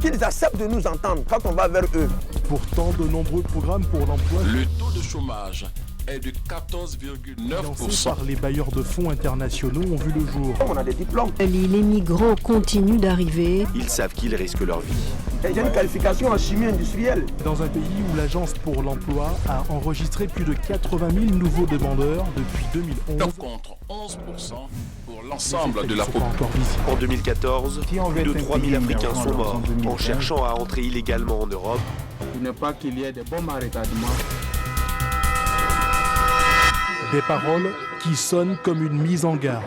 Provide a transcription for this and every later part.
qu'ils acceptent de nous entendre quand on va vers eux. Pourtant, de nombreux programmes pour l'emploi... Le taux de chômage est de 14,9%. Lancés par les bailleurs de fonds internationaux ont vu le jour. On a des diplômes. Les migrants continuent d'arriver. Ils savent qu'ils risquent leur vie. J'ai une qualification en chimie industrielle. Dans un pays où l'Agence pour l'emploi a enregistré plus de 80 000 nouveaux demandeurs depuis 2011. Contre 11% pour l'ensemble de la population. En 2014, plus de 3 000 Africains sont morts en cherchant à entrer illégalement en Europe. Pour ne pas qu'il y ait des bombes à retardement. Des paroles qui sonnent comme une mise en garde.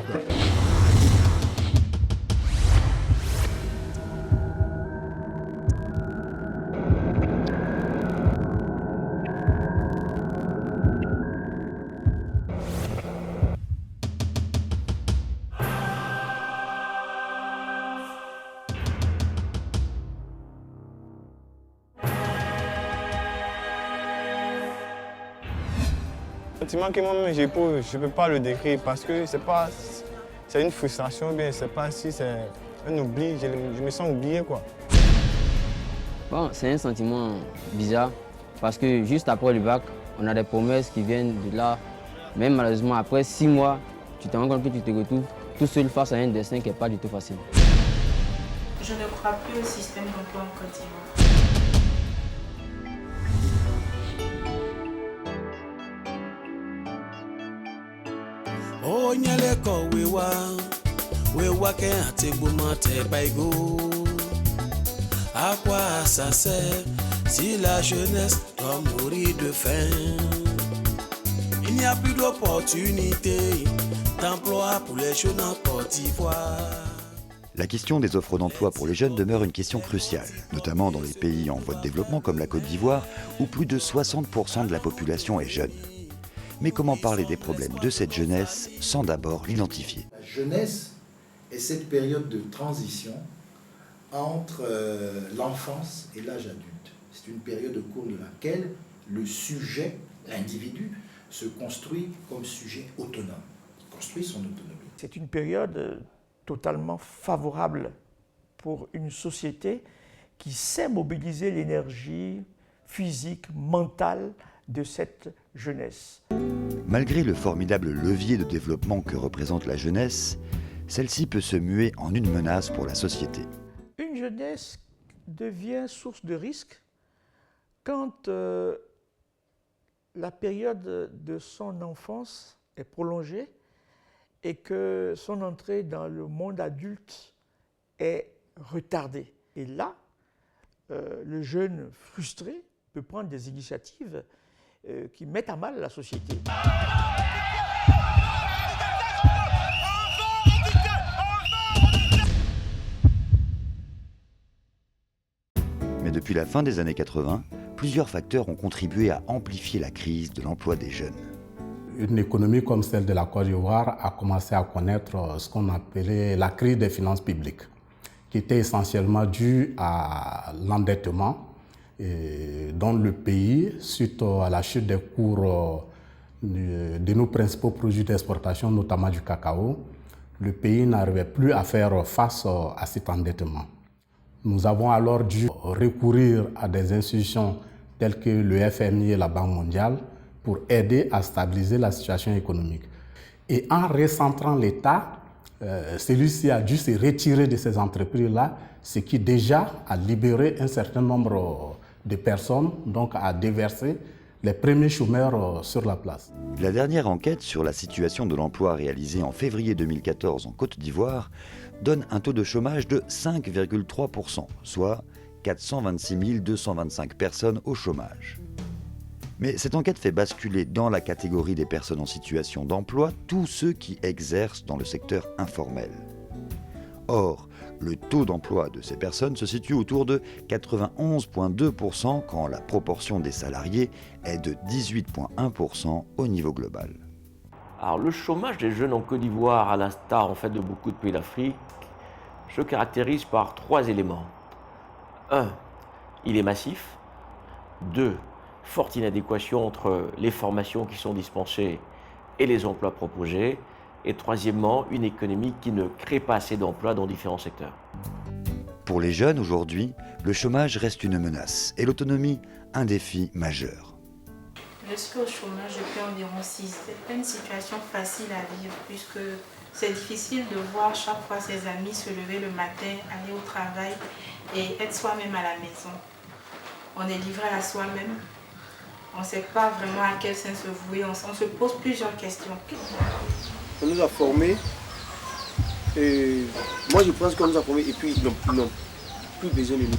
Le sentiment que moi-même j'éprouve, je ne peux pas le décrire parce que c'est une frustration, bien, c'est pas si c'est un oubli, je me sens oublié quoi. Bon, c'est un sentiment bizarre parce que juste après le bac, on a des promesses qui viennent de là. Même malheureusement, après 6 mois, tu te rends compte que tu te retrouves tout seul face à un destin qui n'est pas du tout facile. Je ne crois plus au système d'emploi en Côte d'Ivoire. À quoi ça sert si la jeunesse doit mourir de faim? Il n'y a plus d'opportunités d'emploi pour les jeunes en Côte d'Ivoire. La question des offres d'emploi pour les jeunes demeure une question cruciale, notamment dans les pays en voie de développement comme la Côte d'Ivoire, où plus de 60% de la population est jeune. Mais comment parler des problèmes de cette jeunesse sans d'abord l'identifier? La jeunesse est cette période de transition entre l'enfance et l'âge adulte. C'est une période au cours de laquelle le sujet, l'individu, se construit comme sujet autonome, construit son autonomie. C'est une période totalement favorable pour une société qui sait mobiliser l'énergie physique, mentale de cette jeunesse. Malgré le formidable levier de développement que représente la jeunesse, celle-ci peut se muer en une menace pour la société. Une jeunesse devient source de risque quand la période de son enfance est prolongée et que son entrée dans le monde adulte est retardée. Et là, le jeune frustré peut prendre des initiatives qui mettent à mal la société. Mais depuis la fin des années 80, plusieurs facteurs ont contribué à amplifier la crise de l'emploi des jeunes. Une économie comme celle de la Côte d'Ivoire a commencé à connaître ce qu'on appelait la crise des finances publiques, qui était essentiellement due à l'endettement dans le pays, suite à la chute des cours de nos principaux produits d'exportation, notamment du cacao. Le pays n'arrivait plus à faire face à cet endettement. Nous avons alors dû recourir à des institutions telles que le FMI et la Banque mondiale pour aider à stabiliser la situation économique. Et en recentrant l'État, celui-ci a dû se retirer de ces entreprises-là, ce qui déjà a libéré un certain nombre de personnes, donc a déversé les premiers chômeurs sur la place. La dernière enquête sur la situation de l'emploi réalisée en février 2014 en Côte d'Ivoire donne un taux de chômage de 5,3%, soit 426 225 personnes au chômage. Mais cette enquête fait basculer dans la catégorie des personnes en situation d'emploi tous ceux qui exercent dans le secteur informel. Or, le taux d'emploi de ces personnes se situe autour de 91,2% quand la proportion des salariés est de 18,1% au niveau global. Alors, le chômage des jeunes en Côte d'Ivoire, à l'instar en fait de beaucoup de pays d'Afrique, se caractérise par 3 éléments. 1. Il est massif. 2. Forte inadéquation entre les formations qui sont dispensées et les emplois proposés. Et troisièmement, une économie qui ne crée pas assez d'emplois dans différents secteurs. Pour les jeunes aujourd'hui, le chômage reste une menace et l'autonomie un défi majeur. Je suis au chômage depuis environ 6 ans. Ce n'est pas une situation facile à vivre puisque c'est difficile de voir chaque fois ses amis se lever le matin, aller au travail et être soi-même à la maison. On est livré à soi-même. On ne sait pas vraiment à quel sens se vouer. On se pose plusieurs questions. On nous a formés. Et moi, je pense qu'on nous a formés et puis ils n'ont plus besoin de nous.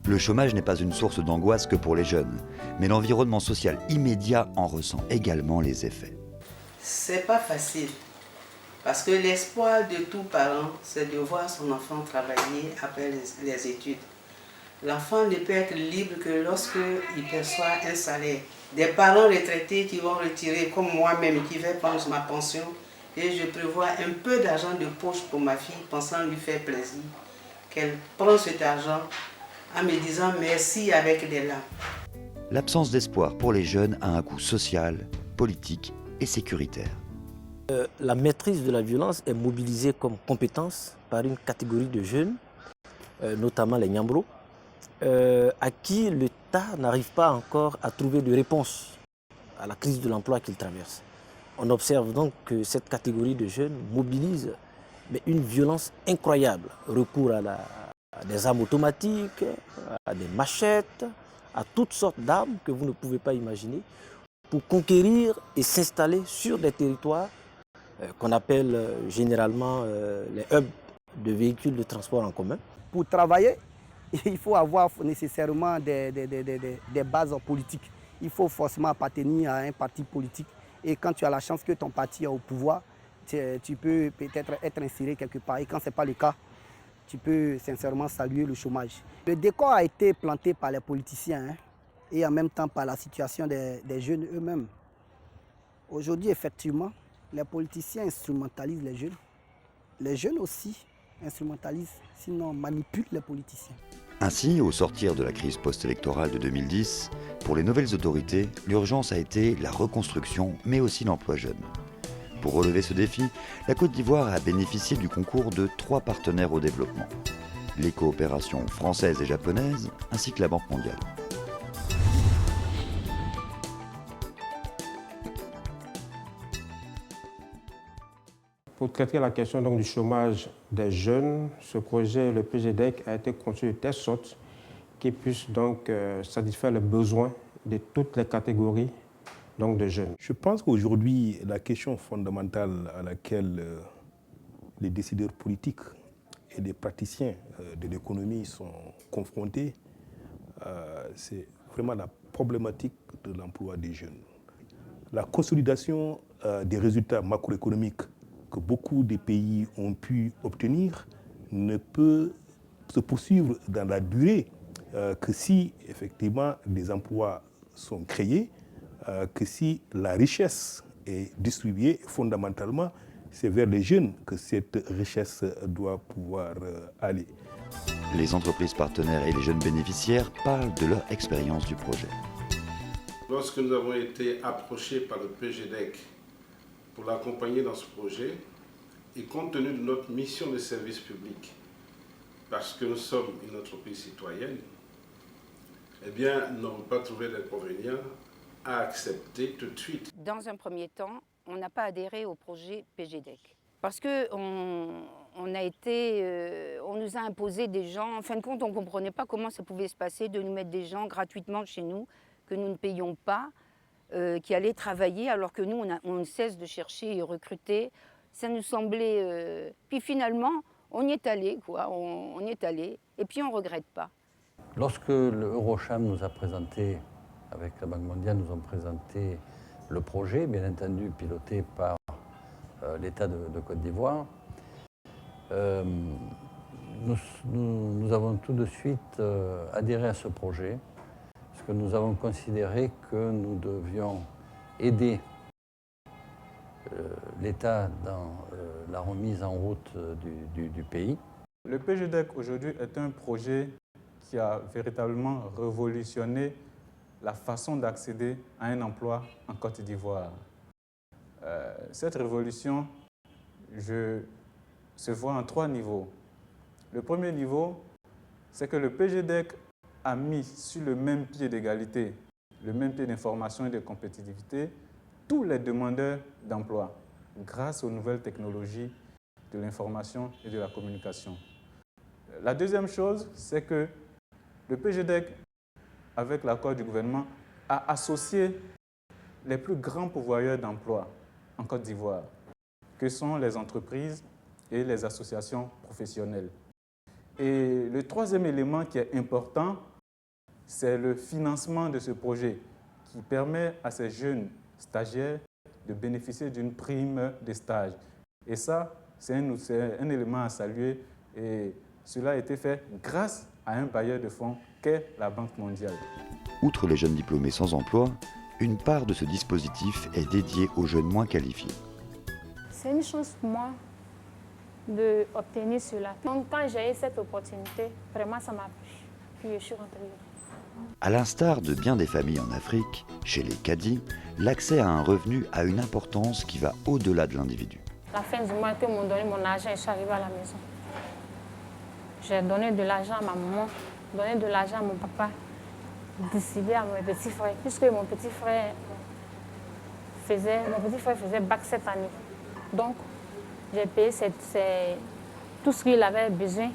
Le chômage n'est pas une source d'angoisse que pour les jeunes, mais l'environnement social immédiat en ressent également les effets. C'est pas facile, parce que l'espoir de tout parent, c'est de voir son enfant travailler après les études. L'enfant ne peut être libre que lorsqu'il perçoit un salaire. Des parents retraités qui vont retirer, comme moi-même, qui vais prendre ma pension, et je prévois un peu d'argent de poche pour ma fille, pensant lui faire plaisir, qu'elle prend cet argent en me disant merci avec des larmes. L'absence d'espoir pour les jeunes a un coût social, politique et sécuritaire. La maîtrise de la violence est mobilisée comme compétence par une catégorie de jeunes, notamment les Nyambro, à qui l'État n'arrive pas encore à trouver de réponse à la crise de l'emploi qu'il traverse. On observe donc que cette catégorie de jeunes mobilise une violence incroyable, recours à des armes automatiques, à des machettes, à toutes sortes d'armes que vous ne pouvez pas imaginer, pour conquérir et s'installer sur des territoires qu'on appelle généralement les hubs de véhicules de transport en commun. Pour travailler, il faut avoir nécessairement des bases politiques. Il faut forcément appartenir à un parti politique. Et quand tu as la chance que ton parti est au pouvoir, tu peux peut-être être inséré quelque part. Et quand ce n'est pas le cas, tu peux sincèrement saluer le chômage. Le décor a été planté par les politiciens et en même temps par la situation des jeunes eux-mêmes. Aujourd'hui, effectivement, les politiciens instrumentalisent les jeunes. Les jeunes aussi instrumentalisent, sinon manipulent les politiciens. Ainsi, au sortir de la crise post-électorale de 2010, pour les nouvelles autorités, l'urgence a été la reconstruction, mais aussi l'emploi jeune. Pour relever ce défi, la Côte d'Ivoire a bénéficié du concours de 3 partenaires au développement, les coopérations françaises et japonaises, ainsi que la Banque mondiale. Pour traiter la question donc, du chômage des jeunes, ce projet, le PGDEC, a été conçu de telle sorte qu'il puisse donc satisfaire les besoins de toutes les catégories donc, de jeunes. Je pense qu'aujourd'hui, la question fondamentale à laquelle les décideurs politiques et les praticiens de l'économie sont confrontés, c'est vraiment la problématique de l'emploi des jeunes. La consolidation des résultats macroéconomiques que beaucoup de pays ont pu obtenir ne peut se poursuivre dans la durée que si effectivement des emplois sont créés, que si la richesse est distribuée. Fondamentalement, c'est vers les jeunes que cette richesse doit pouvoir aller. Les entreprises partenaires et les jeunes bénéficiaires parlent de leur expérience du projet. Lorsque nous avons été approchés par le PGDEC pour l'accompagner dans ce projet, et compte tenu de notre mission de service public, parce que nous sommes une entreprise citoyenne, eh bien, nous n'avons pas trouvé d'inconvénient à accepter tout de suite. Dans un premier temps, on n'a pas adhéré au projet PGDEC, parce qu'on nous a imposé des gens, en fin de compte, on ne comprenait pas comment ça pouvait se passer de nous mettre des gens gratuitement chez nous, que nous ne payions pas, qui allaient travailler, alors que nous, on ne cesse de chercher et recruter. Ça nous semblait... Puis finalement, on y est allé, quoi. On y est allé, et puis on ne regrette pas. Lorsque l'Eurocham nous a présenté, avec la Banque mondiale, nous ont présenté le projet, bien entendu piloté par l'État de Côte d'Ivoire, nous avons tout de suite adhéré à ce projet, parce que nous avons considéré que nous devions aider l'État dans la remise en route du pays. Le PGDEC aujourd'hui est un projet qui a véritablement révolutionné la façon d'accéder à un emploi en Côte d'Ivoire. Cette révolution, je se voit en 3 niveaux. Le premier niveau, c'est que le PGDEC a mis sur le même pied d'égalité, le même pied d'information et de compétitivité, tous les demandeurs d'emploi grâce aux nouvelles technologies de l'information et de la communication. La deuxième chose, c'est que le PGDEC, avec l'accord du gouvernement, a associé les plus grands pourvoyeurs d'emploi en Côte d'Ivoire, que sont les entreprises et les associations professionnelles. Et le troisième élément qui est important, c'est le financement de ce projet qui permet à ces jeunes stagiaires de bénéficier d'une prime de stage. Et ça, c'est un élément à saluer et cela a été fait grâce à un bailleur de fonds qu'est la Banque mondiale. Outre les jeunes diplômés sans emploi, une part de ce dispositif est dédiée aux jeunes moins qualifiés. C'est une chance pour moi d'obtenir cela. Donc quand j'ai eu cette opportunité, vraiment ça m'a plu. Puis je suis rentrée. À l'instar de bien des familles en Afrique, chez les cadis, l'accès à un revenu a une importance qui va au-delà de l'individu. La fin du mois, ils m'ont donné mon argent et je suis arrivée à la maison. J'ai donné de l'argent à ma maman, donné de l'argent à mon papa, distribué à mes petits frères, puisque mon petit frère faisait bac cette année. Donc, j'ai payé tout ce qu'il avait besoin.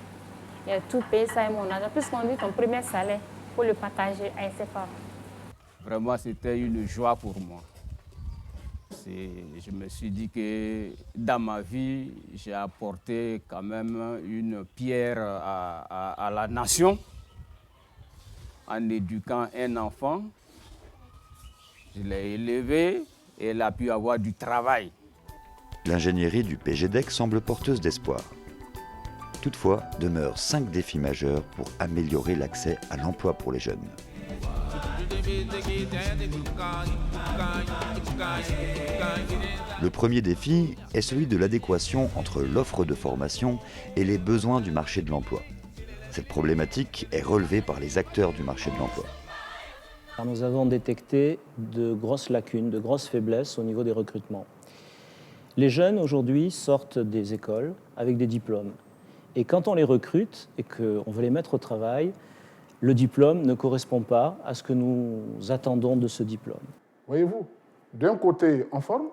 J'ai tout payé ça et mon argent, puisqu'on dit ton premier salaire, pour le partager avec ses parents. Vraiment, c'était une joie pour moi. Je me suis dit que dans ma vie, j'ai apporté quand même une pierre à la nation en éduquant un enfant. Je l'ai élevé et il a pu avoir du travail. L'ingénierie du PGDEC semble porteuse d'espoir. Toutefois, demeurent 5 défis majeurs pour améliorer l'accès à l'emploi pour les jeunes. Le premier défi est celui de l'adéquation entre l'offre de formation et les besoins du marché de l'emploi. Cette problématique est relevée par les acteurs du marché de l'emploi. Nous avons détecté de grosses lacunes, de grosses faiblesses au niveau des recrutements. Les jeunes aujourd'hui sortent des écoles avec des diplômes. Et quand on les recrute et qu'on veut les mettre au travail, le diplôme ne correspond pas à ce que nous attendons de ce diplôme. Voyez-vous, d'un côté, on forme,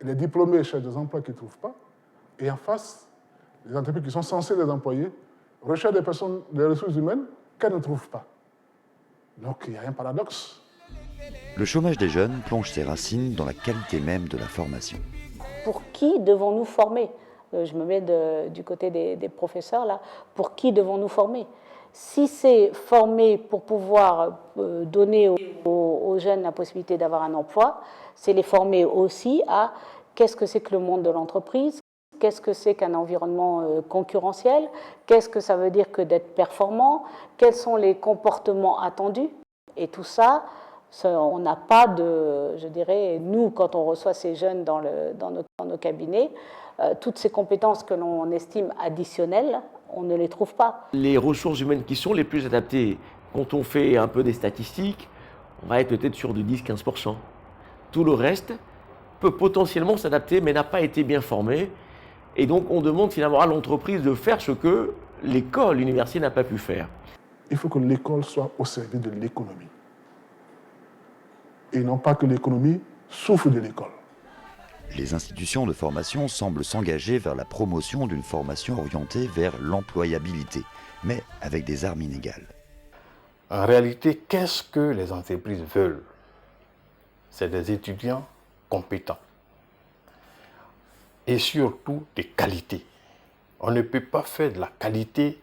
les diplômés cherchent des emplois qu'ils ne trouvent pas, et en face, les entreprises qui sont censées les employer recherchent des personnes, des ressources humaines qu'elles ne trouvent pas. Donc il y a un paradoxe. Le chômage des jeunes plonge ses racines dans la qualité même de la formation. Pour qui devons-nous former ? Je me mets du côté des professeurs là. Pour qui devons-nous former ? Si c'est former pour pouvoir donner aux jeunes la possibilité d'avoir un emploi, c'est les former aussi à qu'est-ce que c'est que le monde de l'entreprise, qu'est-ce que c'est qu'un environnement concurrentiel, qu'est-ce que ça veut dire que d'être performant, quels sont les comportements attendus. Et tout ça, on n'a pas de, je dirais, nous, quand on reçoit ces jeunes dans nos cabinets, toutes ces compétences que l'on estime additionnelles, on ne les trouve pas. Les ressources humaines qui sont les plus adaptées, quand on fait un peu des statistiques, on va être peut-être sur du 10-15%. Tout le reste peut potentiellement s'adapter, mais n'a pas été bien formé. Et donc, on demande finalement à l'entreprise de faire ce que l'école, l'université n'a pas pu faire. Il faut que l'école soit au service de l'économie. Et non pas que l'économie souffre de l'école. Les institutions de formation semblent s'engager vers la promotion d'une formation orientée vers l'employabilité, mais avec des armes inégales. En réalité, qu'est-ce que les entreprises veulent? C'est des étudiants compétents et surtout de qualité. On ne peut pas faire de la qualité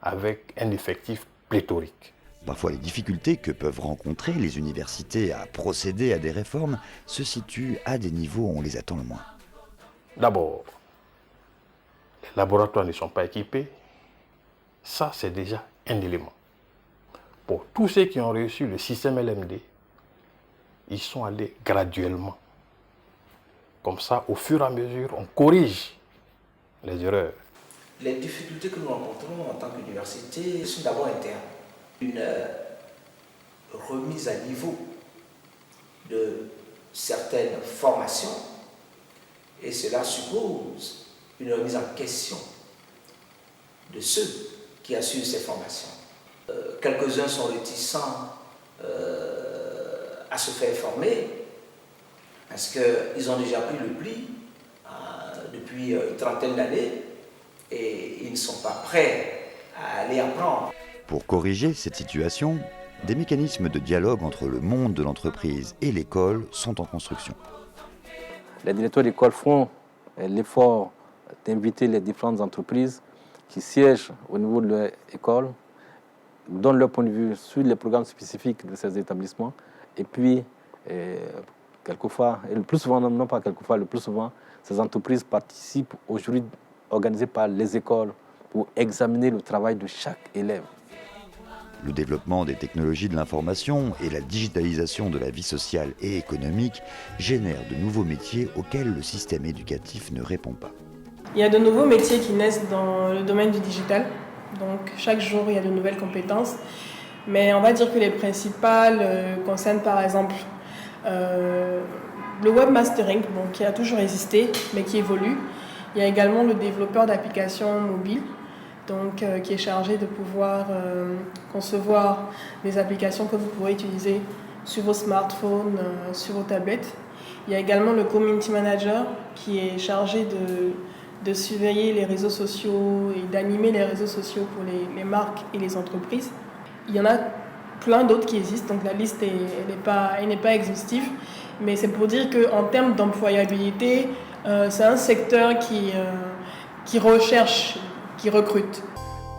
avec un effectif pléthorique. Parfois, les difficultés que peuvent rencontrer les universités à procéder à des réformes se situent à des niveaux où on les attend le moins. D'abord, les laboratoires ne sont pas équipés. Ça, c'est déjà un élément. Pour tous ceux qui ont reçu le système LMD, ils sont allés graduellement. Comme ça, au fur et à mesure, on corrige les erreurs. Les difficultés que nous rencontrons en tant qu'université sont d'abord internes. Une remise à niveau de certaines formations, et cela suppose une remise en question de ceux qui assurent ces formations. Quelques-uns sont réticents à se faire former parce qu'ils ont déjà pris le pli depuis une trentaine d'années et ils ne sont pas prêts à aller apprendre. Pour corriger cette situation, des mécanismes de dialogue entre le monde de l'entreprise et l'école sont en construction. Les directeurs d'école font l'effort d'inviter les différentes entreprises qui siègent au niveau de leur école, donnent leur point de vue sur les programmes spécifiques de ces établissements. Et puis, quelquefois, et le plus souvent, non pas quelquefois, le plus souvent, ces entreprises participent aux jurys organisés par les écoles pour examiner le travail de chaque élève. Le développement des technologies de l'information et la digitalisation de la vie sociale et économique génèrent de nouveaux métiers auxquels le système éducatif ne répond pas. Il y a de nouveaux métiers qui naissent dans le domaine du digital. Donc chaque jour, il y a de nouvelles compétences. Mais on va dire que les principales concernent par exemple le webmastering, qui a toujours existé, mais qui évolue. Il y a également le développeur d'applications mobiles, qui est chargé de pouvoir concevoir des applications que vous pourrez utiliser sur vos smartphones, sur vos tablettes. Il y a également le community manager qui est chargé de surveiller les réseaux sociaux et d'animer les réseaux sociaux pour les marques et les entreprises. Il y en a plein d'autres qui existent, donc la liste n'est pas exhaustive, mais c'est pour dire qu'en termes d'employabilité, c'est un secteur qui recherche, qui recrute.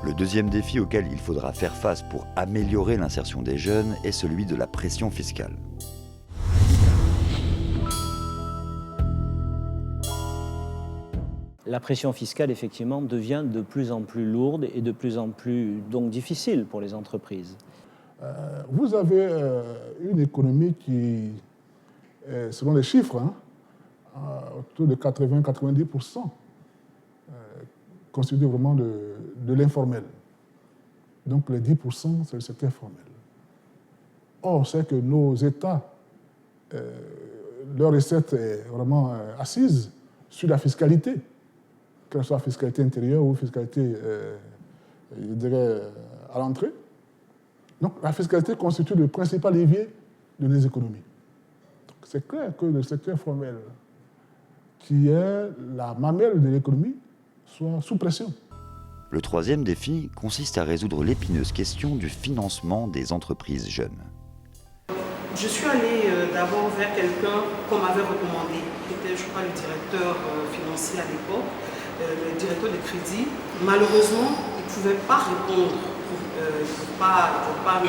Le deuxième défi auquel il faudra faire face pour améliorer l'insertion des jeunes est celui de la pression fiscale. La pression fiscale, effectivement, devient de plus en plus lourde et de plus en plus donc, difficile pour les entreprises. Vous avez une économie qui, selon les chiffres, autour de 80-90%, constitue vraiment de l'informel. Donc les 10%, c'est le secteur formel. Or, c'est que nos États, leur recette est vraiment assise sur la fiscalité, que ce soit fiscalité intérieure ou fiscalité, je dirais, à l'entrée. Donc la fiscalité constitue le principal levier de nos économies. C'est clair que le secteur formel, qui est la mamelle de l'économie, soit sous pression. Le troisième défi consiste à résoudre l'épineuse question du financement des entreprises jeunes. Je suis allée d'abord vers quelqu'un qu'on m'avait recommandé. C'était, je crois, le directeur financier à l'époque, le directeur de crédit. Malheureusement, il ne pouvait pas répondre pour pas me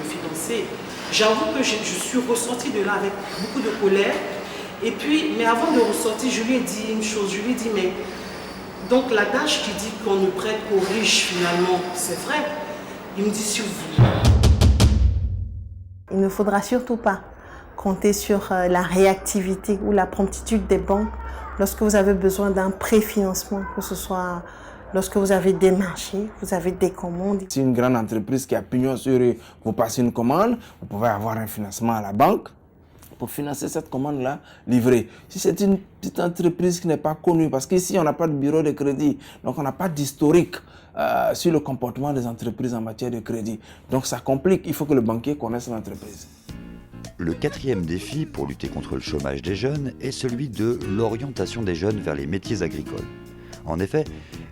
financer. J'avoue que je suis ressortie de là avec beaucoup de colère. Et puis, mais avant de ressortir, je lui ai dit une chose. Je lui ai dit, mais donc l'adage qui dit qu'on ne prête qu'aux riches, finalement, c'est vrai. Il me dit, s'il vous plaît. Il ne faudra surtout pas compter sur la réactivité ou la promptitude des banques lorsque vous avez besoin d'un préfinancement, que ce soit lorsque vous avez des marchés, vous avez des commandes. Si une grande entreprise qui a pignon sur eux vous passe une commande, vous pouvez avoir un financement à la banque pour financer cette commande-là livrée. Si c'est une petite entreprise qui n'est pas connue, parce qu'ici on n'a pas de bureau de crédit, donc on n'a pas d'historique sur le comportement des entreprises en matière de crédit. Donc ça complique, il faut que le banquier connaisse l'entreprise. Le quatrième défi pour lutter contre le chômage des jeunes est celui de l'orientation des jeunes vers les métiers agricoles. En effet,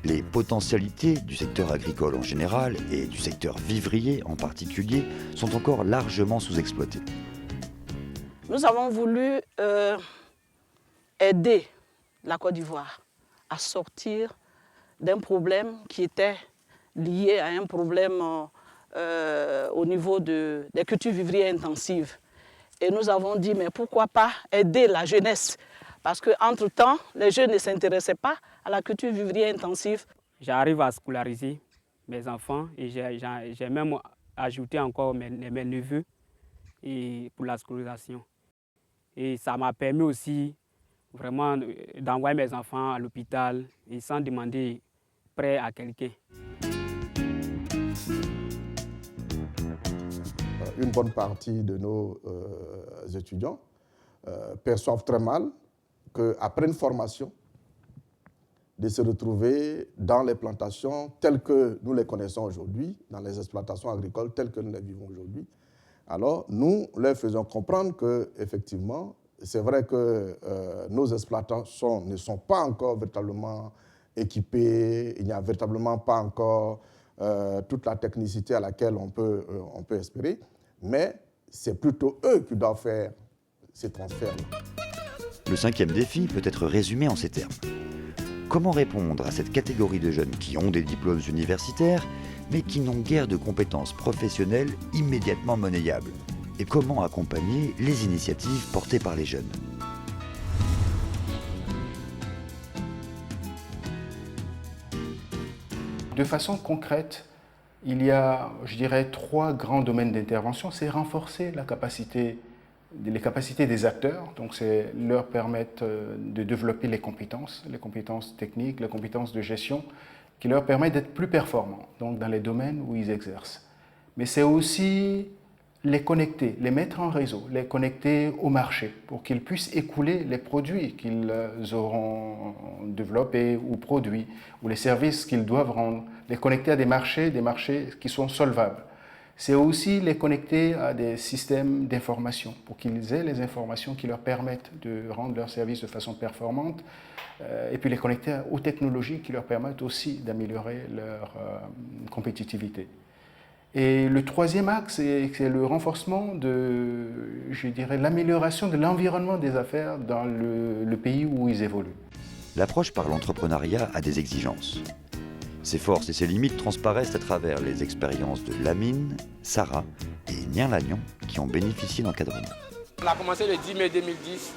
les potentialités du secteur agricole en général et du secteur vivrier en particulier sont encore largement sous-exploitées. Nous avons voulu aider la Côte d'Ivoire à sortir d'un problème qui était lié à un problème au niveau des cultures vivrières intensives. Et nous avons dit, mais pourquoi pas aider la jeunesse? Parce qu'entre-temps, les jeunes ne s'intéressaient pas à la culture vivrière intensive. J'arrive à scolariser mes enfants et j'ai même ajouté encore mes neveux pour la scolarisation. Et ça m'a permis aussi vraiment d'envoyer mes enfants à l'hôpital et sans demander prêt à quelqu'un. Une bonne partie de nos étudiants perçoivent très mal qu'après une formation, de se retrouver dans les plantations telles que nous les connaissons aujourd'hui, dans les exploitations agricoles telles que nous les vivons aujourd'hui. Alors, nous leur faisons comprendre qu'effectivement, c'est vrai que nos exploitations ne sont pas encore véritablement équipées, il n'y a véritablement pas encore toute la technicité à laquelle on peut espérer, mais c'est plutôt eux qui doivent faire ces transferts-là. Le 5e défi peut être résumé en ces termes. Comment répondre à cette catégorie de jeunes qui ont des diplômes universitaires, mais qui n'ont guère de compétences professionnelles immédiatement monnayables? Et comment accompagner les initiatives portées par les jeunes? De façon concrète, il y a, je dirais, 3 grands domaines d'intervention. C'est renforcer les capacités des acteurs, donc c'est leur permettre de développer les compétences techniques, les compétences de gestion, qui leur permettent d'être plus performants donc dans les domaines où ils exercent. Mais c'est aussi les connecter, les mettre en réseau, les connecter au marché pour qu'ils puissent écouler les produits qu'ils auront développés ou produits, ou les services qu'ils doivent rendre, les connecter à des marchés qui sont solvables. C'est aussi les connecter à des systèmes d'information pour qu'ils aient les informations qui leur permettent de rendre leurs services de façon performante, et puis les connecter aux technologies qui leur permettent aussi d'améliorer leur compétitivité. Et le 3e axe, c'est le renforcement de, je dirais, l'amélioration de l'environnement des affaires dans le pays où ils évoluent. L'approche par l'entrepreneuriat a des exigences. Ses forces et ses limites transparaissent à travers les expériences de Lamine, Sarah et Nien Lagnon qui ont bénéficié d'encadrement. On a commencé le 10 mai 2010,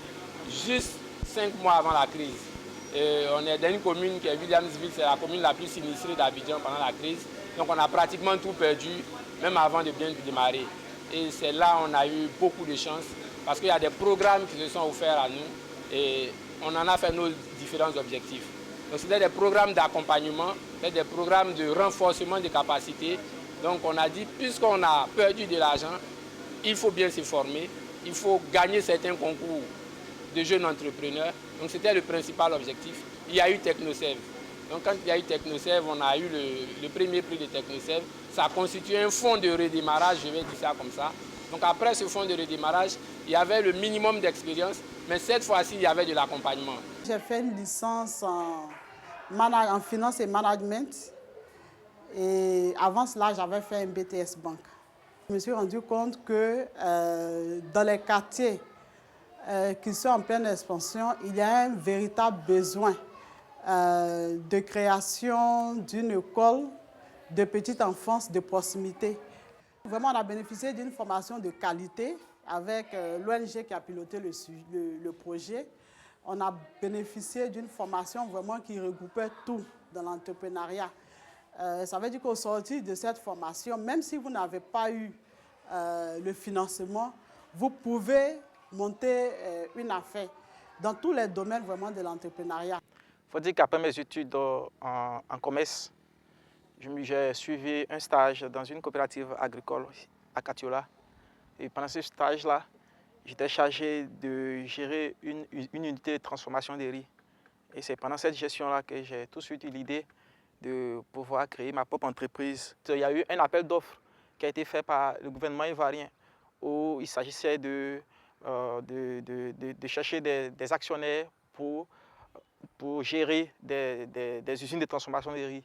juste 5 mois avant la crise. Et on est dans une commune qui est Williamsville, c'est la commune la plus sinistrée d'Abidjan pendant la crise. Donc on a pratiquement tout perdu, même avant de bien démarrer. Et c'est là qu'on a eu beaucoup de chance, parce qu'il y a des programmes qui se sont offerts à nous et on en a fait nos différents objectifs. Donc c'était des programmes d'accompagnement, des programmes de renforcement des capacités. Donc on a dit, puisqu'on a perdu de l'argent, il faut bien se former, il faut gagner certains concours de jeunes entrepreneurs. Donc c'était le principal objectif. Il y a eu TechnoServe. Donc quand il y a eu TechnoServe, on a eu le premier prix de TechnoServe. Ça constitue un fonds de redémarrage, je vais dire ça comme ça. Donc après ce fonds de redémarrage, il y avait le minimum d'expérience, mais cette fois-ci, il y avait de l'accompagnement. J'ai fait une licence en finance et management. Et avant cela, j'avais fait un BTS Banque. Je me suis rendu compte que dans les quartiers qui sont en pleine expansion, il y a un véritable besoin de création d'une école de petite enfance de proximité. Vraiment, on a bénéficié d'une formation de qualité avec l'ONG qui a piloté le projet. On a bénéficié d'une formation vraiment qui regroupait tout dans l'entrepreneuriat. Ça veut dire qu'au sortir de cette formation, même si vous n'avez pas eu le financement, vous pouvez monter une affaire dans tous les domaines vraiment de l'entrepreneuriat. Il faut dire qu'après mes études en commerce, j'ai suivi un stage dans une coopérative agricole à Katiola. Et pendant ce stage-là, j'étais chargé de gérer une unité de transformation de riz. Et c'est pendant cette gestion-là que j'ai tout de suite eu l'idée de pouvoir créer ma propre entreprise. Il y a eu un appel d'offres qui a été fait par le gouvernement ivoirien où il s'agissait de chercher des actionnaires pour gérer des usines de transformation de riz.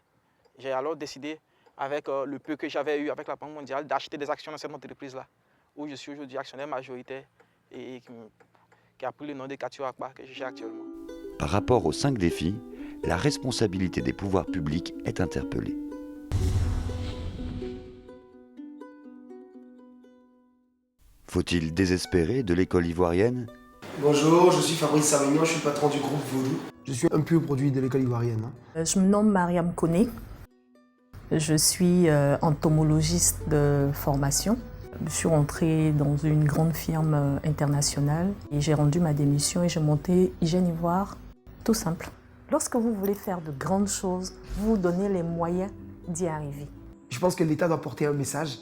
J'ai alors décidé, avec le peu que j'avais eu avec la Banque mondiale, d'acheter des actions dans cette entreprise-là, où je suis aujourd'hui actionnaire majoritaire et qui a pris le nom de Katio Akbar que je gère actuellement. Par rapport aux 5 défis, la responsabilité des pouvoirs publics est interpellée. Faut-il désespérer de l'école ivoirienne? Bonjour, je suis Fabrice Savignon, je suis le patron du groupe Vaudou. Je suis un pur produit de l'école ivoirienne. Je me nomme Mariam Koné. Je suis entomologiste de formation. Je suis rentrée dans une grande firme internationale et j'ai rendu ma démission et j'ai monté Hygiène Ivoire, tout simple. Lorsque vous voulez faire de grandes choses, vous vous donnez les moyens d'y arriver. Je pense que l'État doit porter un message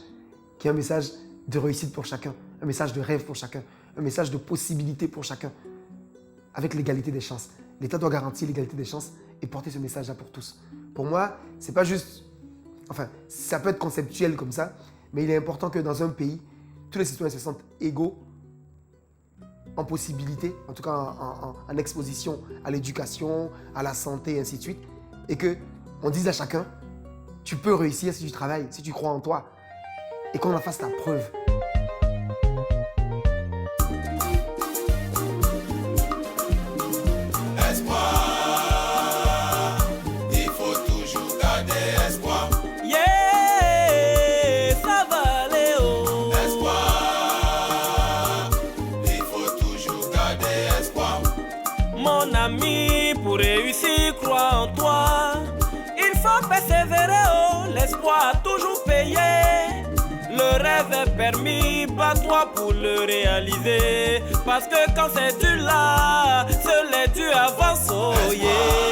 qui est un message de réussite pour chacun, un message de rêve pour chacun, un message de possibilité pour chacun, avec l'égalité des chances. l'État doit garantir l'égalité des chances et porter ce message-là pour tous. Pour moi, c'est pas juste... Enfin, ça peut être conceptuel comme ça, mais il est important que dans un pays, tous les citoyens se sentent égaux en possibilité, en tout cas en exposition à l'éducation, à la santé, et ainsi de suite, et qu'on dise à chacun, tu peux réussir si tu travailles, si tu crois en toi, et qu'on en fasse la preuve. Pour réussir, crois en toi. Il faut persévérer, oh, l'espoir a toujours payé. Le rêve est permis, bats-toi pour le réaliser. Parce que quand c'est dur là, seul les dieux avancent, oh yeah.